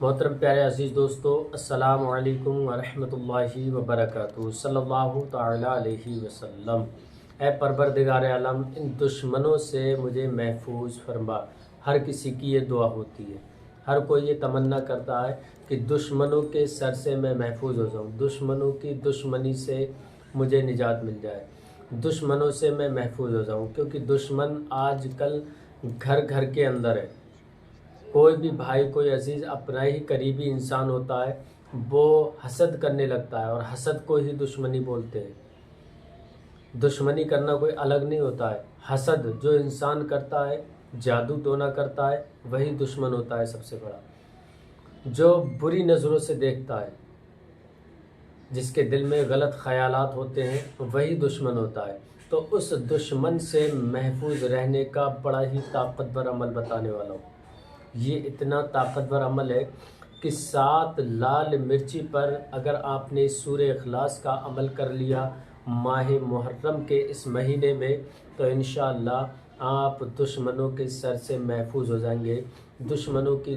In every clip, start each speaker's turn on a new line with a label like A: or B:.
A: محترم پیارے عزیز دوستو، السلام علیکم ورحمۃ اللہ وبرکاتہ، صلی اللہ تعالی علیہ وسلم۔ اے پروردگار عالم، ان دشمنوں سے مجھے محفوظ فرما۔ ہر کسی کی یہ دعا ہوتی ہے، ہر کوئی یہ تمنا کرتا ہے کہ دشمنوں کے سر سے میں محفوظ ہو جاؤں، دشمنوں کی دشمنی سے مجھے نجات مل جائے، دشمنوں سے میں محفوظ ہو جاؤں، کیونکہ دشمن آج کل گھر گھر کے اندر ہے۔ کوئی بھی بھائی، کوئی عزیز اپنا ہی قریبی انسان ہوتا ہے، وہ حسد کرنے لگتا ہے، اور حسد کو ہی دشمنی بولتے ہیں۔ دشمنی کرنا کوئی الگ نہیں ہوتا ہے، حسد جو انسان کرتا ہے، جادو ٹونا کرتا ہے، وہی دشمن ہوتا ہے سب سے بڑا۔ جو بری نظروں سے دیکھتا ہے، جس کے دل میں غلط خیالات ہوتے ہیں، وہی دشمن ہوتا ہے۔ تو اس دشمن سے محفوظ رہنے کا بڑا ہی طاقتور عمل بتانے والا ہوں۔ یہ اتنا طاقتور عمل ہے کہ 7 لال مرچی پر اگر آپ نے سورہ اخلاص کا عمل کر لیا ماہ محرم کے اس مہینے میں، تو انشاءاللہ آپ دشمنوں کے سر سے محفوظ ہو جائیں گے، دشمنوں کی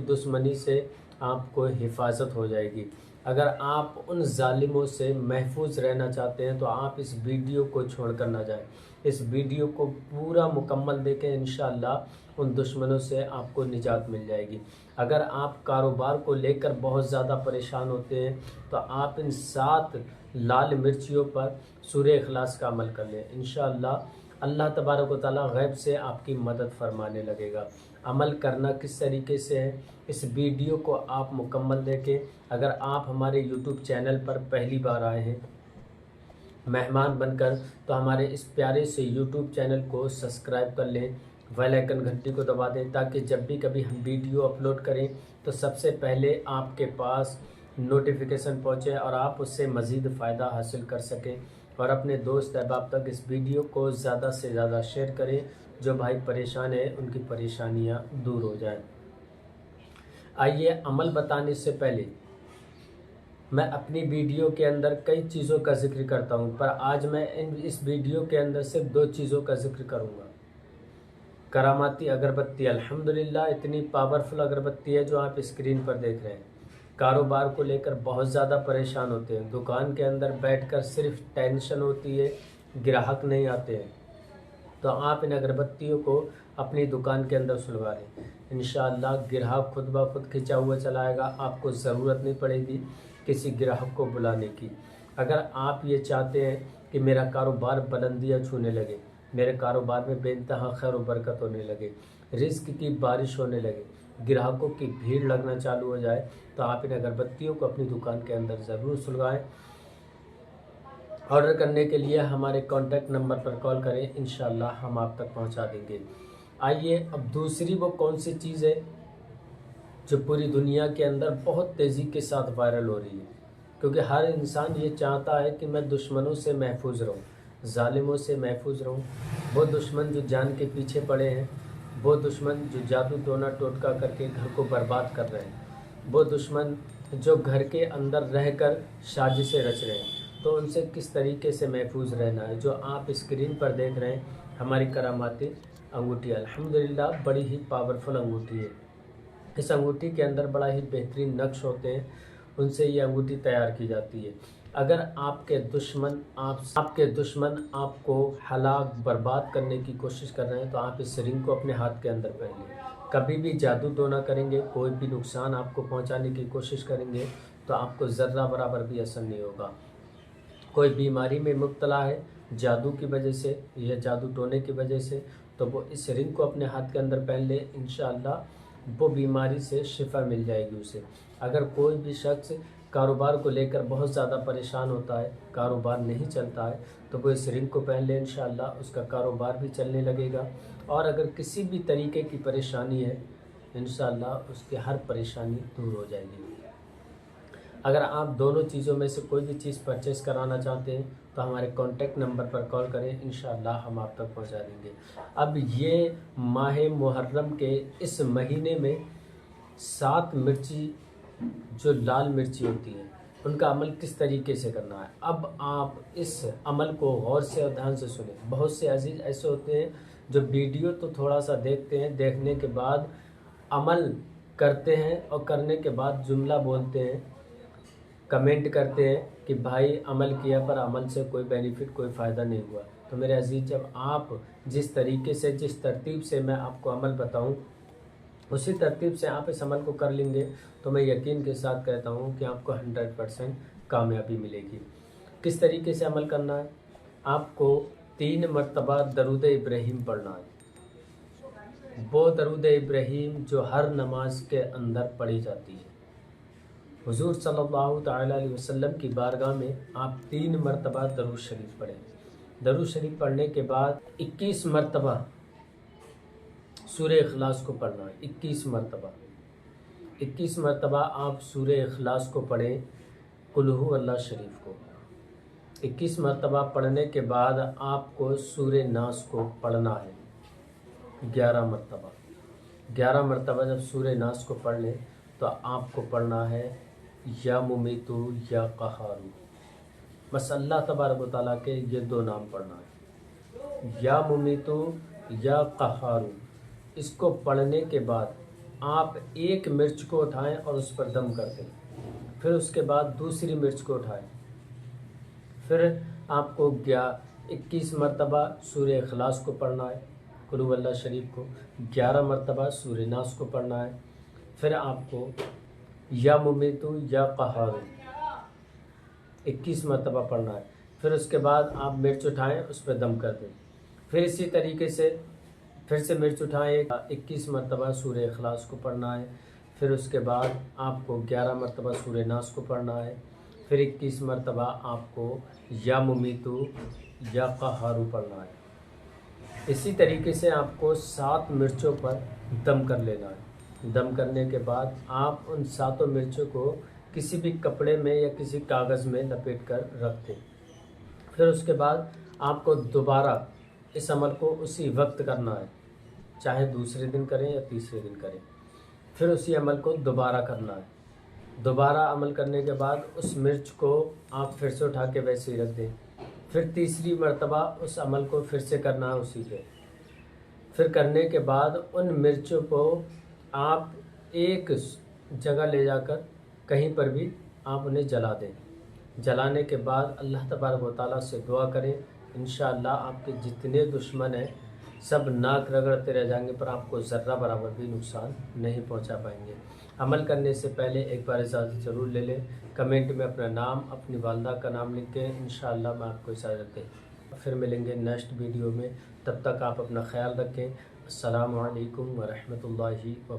A: دشمنی سے آپ کو حفاظت ہو جائے گی۔ اگر آپ ان ظالموں سے محفوظ رہنا چاہتے ہیں تو آپ اس ویڈیو کو چھوڑ کر نہ جائیں، اس ویڈیو کو پورا مکمل دیکھیں، انشاءاللہ ان دشمنوں سے آپ کو نجات مل جائے گی۔ اگر آپ کاروبار کو لے کر بہت زیادہ پریشان ہوتے ہیں تو آپ ان 7 لال مرچیوں پر سورہ اخلاص کا عمل کر لیں، انشاءاللہ اللہ تبارک و تعالی غیب سے آپ کی مدد فرمانے لگے گا۔ عمل کرنا کس طریقے سے ہے، اس ویڈیو کو آپ مکمل دیکھیں۔ اگر آپ ہمارے یوٹیوب چینل پر پہلی بار آئے ہیں مہمان بن کر، تو ہمارے اس پیارے سے یوٹیوب چینل کو سبسکرائب کر لیں، بیل آئیکن گھنٹی کو دبا دیں، تاکہ جب بھی کبھی ہم ویڈیو اپلوڈ کریں تو سب سے پہلے آپ کے پاس نوٹیفیکیشن پہنچے اور آپ اس سے مزید فائدہ حاصل کر سکیں۔ اور اپنے دوست احباب تک اس ویڈیو کو زیادہ سے زیادہ شیئر کریں، جو بھائی پریشان ہیں ان کی پریشانیاں دور ہو جائیں۔ آئیے عمل بتانے سے پہلے میں اپنی ویڈیو کے اندر کئی چیزوں کا ذکر کرتا ہوں، پر آج میں اس ویڈیو کے اندر صرف 2 چیزوں کا ذکر کروں گا۔ کراماتی اگربتی، الحمدللہ اتنی پاورفل اگربتی ہے جو آپ اسکرین پر دیکھ رہے ہیں۔ کاروبار کو لے کر بہت زیادہ پریشان ہوتے ہیں، دکان کے اندر بیٹھ کر صرف ٹینشن ہوتی ہے، گراہک نہیں آتے ہیں، تو آپ ان اگربتیوں کو اپنی دکان کے اندر سلوا لیں، انشاءاللہ گراہک خود بخود کھنچا ہوا چلائے گا، آپ کو ضرورت نہیں پڑے گی کسی گراہک کو بلانے کی۔ اگر آپ یہ چاہتے ہیں کہ میرا کاروبار بلندیاں چھونے لگے، میرے کاروبار میں بے انتہا خیر و برکت ہونے لگے، رزق کی بارش ہونے لگے، گراہکوں کی بھیڑ لگنا چالو ہو جائے، تو آپ ان اگربتیوں کو اپنی دکان کے اندر ضرور سلگائیں۔ آرڈر کرنے کے لیے ہمارے کانٹیکٹ نمبر پر کال کریں، انشاءاللہ ہم آپ تک پہنچا دیں گے۔ آئیے اب دوسری وہ کون سی چیز ہے جو پوری دنیا کے اندر بہت تیزی کے ساتھ وائرل ہو رہی ہے، کیونکہ ہر انسان یہ چاہتا ہے کہ میں دشمنوں سے محفوظ رہوں، ظالموں سے محفوظ رہوں، وہ دشمن جو جان کے پیچھے پڑے ہیں، وہ دشمن جو جادو ٹونا ٹوٹکا کر کے گھر کو برباد کر رہے ہیں، وہ دشمن جو گھر کے اندر رہ کر سازشیں رچ رہے ہیں، تو ان سے کس طریقے سے محفوظ رہنا ہے۔ جو آپ اسکرین پر دیکھ رہے ہیں ہماری کراماتی انگوٹھی، الحمدللہ بڑی ہی پاورفل انگوٹھی ہے۔ اس انگوٹھی کے اندر بڑا ہی بہترین نقش ہوتے ہیں، ان سے یہ انگوٹھی تیار کی جاتی ہے۔ اگر آپ کے دشمن آپ کو ہلاک برباد کرنے کی کوشش کر رہے ہیں تو آپ اس رنگ کو اپنے ہاتھ کے اندر پہن لیں۔ کبھی بھی جادو ٹونا کریں گے، کوئی بھی نقصان آپ کو پہنچانے کی کوشش کریں گے تو آپ کو ذرہ برابر بھی اثر نہیں ہوگا۔ کوئی بیماری میں مبتلا ہے جادو کی وجہ سے یا جادو ٹونے کی وجہ سے، تو وہ اس رنگ کو اپنے ہاتھ کے اندر پہن لے، انشاءاللہ وہ بیماری سے شفا مل جائے گی اسے۔ اگر کوئی بھی شخص کاروبار کو لے کر بہت زیادہ پریشان ہوتا ہے، کاروبار نہیں چلتا ہے، تو وہ اس رنگ کو پہن لے، انشاءاللہ اس کا کاروبار بھی چلنے لگے گا۔ اور اگر کسی بھی طریقے کی پریشانی ہے، انشاءاللہ اس کی ہر پریشانی دور ہو جائے گی۔ اگر آپ دونوں چیزوں میں سے کوئی بھی چیز پرچیز کرانا چاہتے ہیں تو ہمارے کانٹیکٹ نمبر پر کال کریں، انشاءاللہ ہم آپ تک پہنچا دیں گے۔ اب یہ ماہ محرم کے اس مہینے میں 7 مرچی جو لال مرچی ہوتی ہیں ان کا عمل کس طریقے سے کرنا ہے، اب آپ اس عمل کو غور سے اور دھیان سے سنیں۔ بہت سے عزیز ایسے ہوتے ہیں جو ویڈیو تو تھوڑا سا دیکھتے ہیں، دیکھنے کے بعد عمل کرتے ہیں اور کرنے کے بعد جملہ بولتے ہیں، کمنٹ کرتے ہیں کہ بھائی عمل کیا پر عمل سے کوئی بینیفٹ، کوئی فائدہ نہیں ہوا۔ تو میرے عزیز، جب آپ جس طریقے سے، جس ترتیب سے میں آپ کو عمل بتاؤں، اسی ترتیب سے آپ اس عمل کو کر لیں گے تو میں یقین کے ساتھ کہتا ہوں کہ آپ کو 100% کامیابی ملے گی۔ کس طریقے سے عمل کرنا ہے؟ آپ کو 3 مرتبہ درود ابراہیم پڑھنا ہے، وہ درود ابراہیم جو ہر نماز کے اندر پڑھی جاتی ہے۔ حضور صلی اللہ تعالیٰ علیہ وسلم کی بارگاہ میں آپ 3 مرتبہ درود شریف پڑھیں۔ درود شریف پڑھنے کے بعد 21 مرتبہ سورہ اخلاص کو پڑھنا ہے۔ 21 مرتبہ آپ سورہ اخلاص کو پڑھیں، قل ہو اللہ شریف کو۔ 21 مرتبہ پڑھنے کے بعد آپ کو سورہ ناس کو پڑھنا ہے 11 مرتبہ۔ 11 مرتبہ جب سورہ ناس کو پڑھ لیں تو آپ کو پڑھنا ہے یا ممیتو یا قہارو۔ بس اللہ تبارک و تعالیٰ کے یہ 2 نام پڑھنا ہے، یا ممیتو یا قہارو۔ اس کو پڑھنے کے بعد آپ ایک مرچ کو اٹھائیں اور اس پر دم کر دیں، پھر اس کے بعد دوسری مرچ کو اٹھائیں، پھر آپ کو 21 مرتبہ سورہ اخلاص کو پڑھنا ہے، قل هو اللہ شریف کو، 11 مرتبہ سورہ ناس کو پڑھنا ہے، پھر آپ کو یا ممیتو یا قہارو 21 مرتبہ پڑھنا ہے، پھر اس کے بعد آپ مرچ اٹھائیں، اس پہ دم کر دیں، پھر اسی طریقے سے پھر سے مرچ اٹھائیں، 21 مرتبہ سورہ اخلاص کو پڑھنا ہے، پھر اس کے بعد آپ کو 11 مرتبہ سورہ ناس کو پڑھنا ہے، پھر 21 مرتبہ آپ کو یا ممیتو یا قہارو پڑھنا ہے۔ اسی طریقے سے آپ کو 7 مرچوں پر دم کر لینا ہے۔ دم کرنے کے بعد آپ ان 7 مرچوں کو کسی بھی کپڑے میں یا کسی کاغذ میں لپیٹ کر رکھ دیں۔ پھر اس کے بعد آپ کو دوبارہ اس عمل کو اسی وقت کرنا ہے، چاہے دوسرے دن کریں یا تیسرے دن کریں، پھر اسی عمل کو دوبارہ کرنا ہے۔ دوبارہ عمل کرنے کے بعد اس مرچ کو آپ پھر سے اٹھا کے ویسے ہی رکھ دیں، پھر تیسری مرتبہ اس عمل کو پھر سے کرنا ہے اسی پہ۔ پھر کرنے کے بعد ان مرچوں کو آپ ایک جگہ لے جا کر کہیں پر بھی آپ انہیں جلا دیں۔ جلانے کے بعد اللہ تبارک و تعالیٰ سے دعا کریں، انشاءاللہ آپ کے جتنے دشمن ہیں سب ناک رگڑتے رہ جائیں گے، پر آپ کو ذرہ برابر بھی نقصان نہیں پہنچا پائیں گے۔ عمل کرنے سے پہلے ایک بار اجازت ضرور لے لیں، کمنٹ میں اپنا نام، اپنی والدہ کا نام لکھ کے انشاءاللہ میں آپ کو اجازت دیں۔ پھر ملیں گے نیکسٹ ویڈیو میں، تب تک آپ اپنا خیال رکھیں۔ السلام علیکم ورحمۃ اللہ وبرکاتہ۔